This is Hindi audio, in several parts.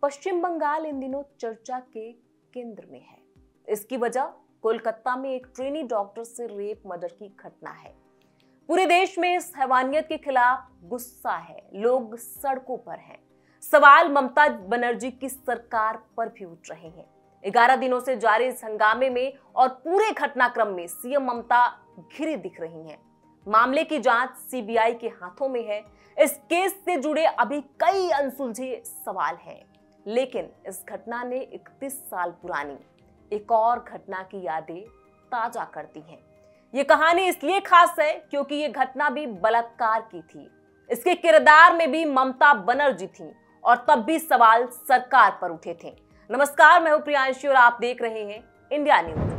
पश्चिम बंगाल इन दिनों चर्चा के केंद्र में है। इसकी वजह कोलकाता में एक ट्रेनी डॉक्टर से रेप मर्डर की घटना है। पूरे देश में इस हैवानियत के खिलाफ गुस्सा है, लोग सड़कों पर हैं। सवाल ममता बनर्जी की सरकार पर भी उठ रहे हैं। 11 दिनों से जारी इस हंगामे में और पूरे घटनाक्रम में सीएम ममता घिरी दिख रही हैं। मामले की जांच सीबीआई के हाथों में है। इस केस से जुड़े अभी कई अनसुलझे सवाल हैं, लेकिन इस घटना ने 31 साल पुरानी एक और घटना की यादें ताजा करती हैं। ये कहानी इसलिए खास है क्योंकि ये घटना भी बलात्कार की थी। इसके किरदार में भी ममता बनर्जी थी और तब भी सवाल सरकार पर उठे थे। नमस्कार, मैं हूं प्रियांशी और आप देख रहे हैं इंडिया न्यूज।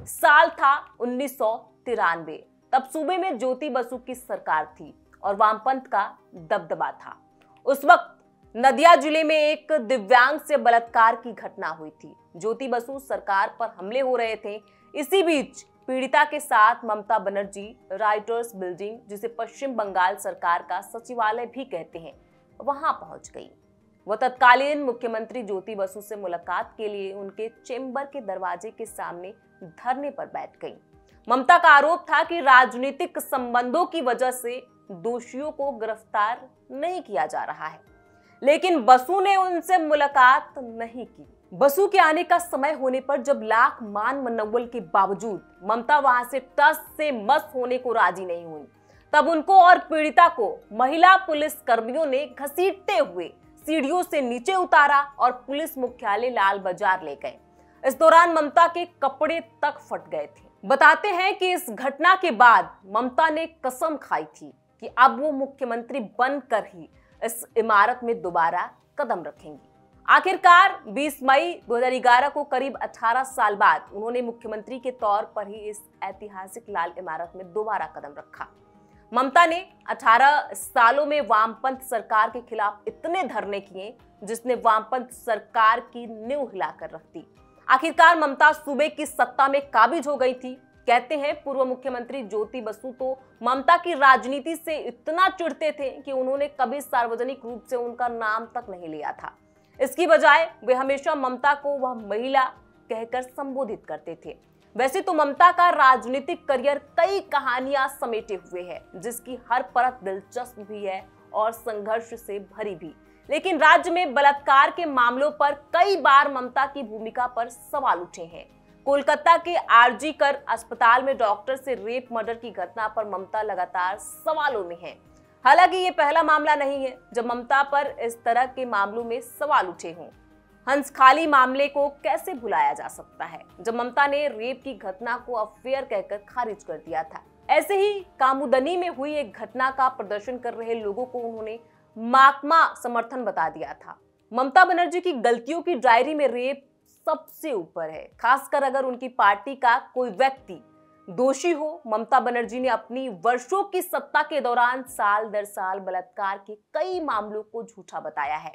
साल था 1993। तब सूबे में ज्योति बसु की सरकार थी और वामपंथ का दबदबा था। उस वक्त नदिया जिले में एक दिव्यांग से बलात्कार की घटना हुई थी। ज्योति बसु सरकार पर हमले हो रहे थे। इसी बीच पीड़िता के साथ ममता बनर्जी राइटर्स बिल्डिंग, जिसे पश्चिम बंगाल सरकार का सचिवालय भी कहते हैं, वहां पहुंच गई। वह तत्कालीन मुख्यमंत्री ज्योति बसु से मुलाकात के लिए उनके चेंबर के दरवाजे के सामने धरने पर बैठ गई। ममता का आरोप था कि राजनीतिक संबंधों की वजह से दोषियों को गिरफ्तार नहीं किया जा रहा है, लेकिन बसु ने उनसे मुलाकात नहीं की। बसु के आने का समय होने पर जब लाख मान मनव्वल के बावजूद ममता वहां से टस से मस होने को राजी नहीं हुई, तब उनको और पीड़िता को महिला पुलिस कर्मियों ने घसीटते हुए सीढ़ियों से नीचे उतारा और पुलिस मुख्यालय लाल बाजार ले गए। इस दौरान ममता के कपड़े तक फट गए थे। बताते हैं कि इस घटना के बाद ममता ने कसम खाई थी कि अब वो मुख्यमंत्री बनकर ही इस इमारत में दोबारा कदम रखेंगी। आखिरकार 20 मई 2011 को करीब 18 साल बाद उन्होंने मुख्यमंत्री के तौर पर ही इस ऐतिहासिक लाल इमारत में दोबारा कदम रखा। ममता ने 18 सालों में वामपंथ सरकार के खिलाफ इतने धरने किए जिसने वामपंथ सरकार की नींव हिलाकर रख दी। आखिरकार ममता सूबे की सत्ता में काबिज हो गई थी। कहते हैं पूर्व मुख्यमंत्री ज्योति बसु तो ममता की राजनीति से इतना चिढ़ते थे कि उन्होंने कभी सार्वजनिक रूप से उनका नाम तक नहीं लिया था। इसकी बजाय वे हमेशा ममता को वह महिला कहकर संबोधित करते थे। वैसे तो ममता का राजनीतिक करियर कई कहानियां समेटे हुए है, जिसकी हर परत दिलचस्प भी है और संघर्ष से भरी भी। लेकिन राज्य में बलात्कार के मामलों पर कई बार ममता की भूमिका पर सवाल उठे हैं। कोलकाता के आरजी कर अस्पताल में डॉक्टर से रेप मर्डर की घटना पर ममता लगातार सवालों में है। हालांकि ये पहला मामला नहीं है जब ममता पर इस तरह के मामलों में सवाल उठे हों। हंसखाली मामले को कैसे भुलाया जा सकता है, जब ममता ने रेप की घटना को अफेयर कहकर खारिज कर दिया था। ऐसे ही कामुदनी में हुई एक घटना का प्रदर्शन कर रहे लोगों को उन्होंने माकमा समर्थन बता दिया था। ममता बनर्जी की गलतियों की डायरी में रेप सबसे ऊपर है, खासकर अगर उनकी पार्टी का कोई व्यक्ति दोषी हो। ममता बनर्जी ने अपनी वर्षों की सत्ता के दौरान साल दर साल बलात्कार के कई मामलों को झूठा बताया है।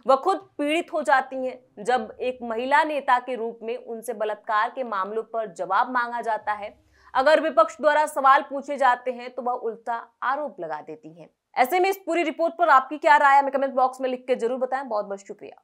वह खुद पीड़ित हो जाती हैं जब एक महिला नेता के रूप में उनसे बलात्कार के मामलों पर जवाब मांगा जाता है। अगर विपक्ष द्वारा सवाल पूछे जाते हैं तो वह उल्टा आरोप लगा देती हैं। ऐसे में इस पूरी रिपोर्ट पर आपकी क्या राय है, हमें कमेंट बॉक्स में लिख के जरूर बताएं। बहुत बहुत शुक्रिया।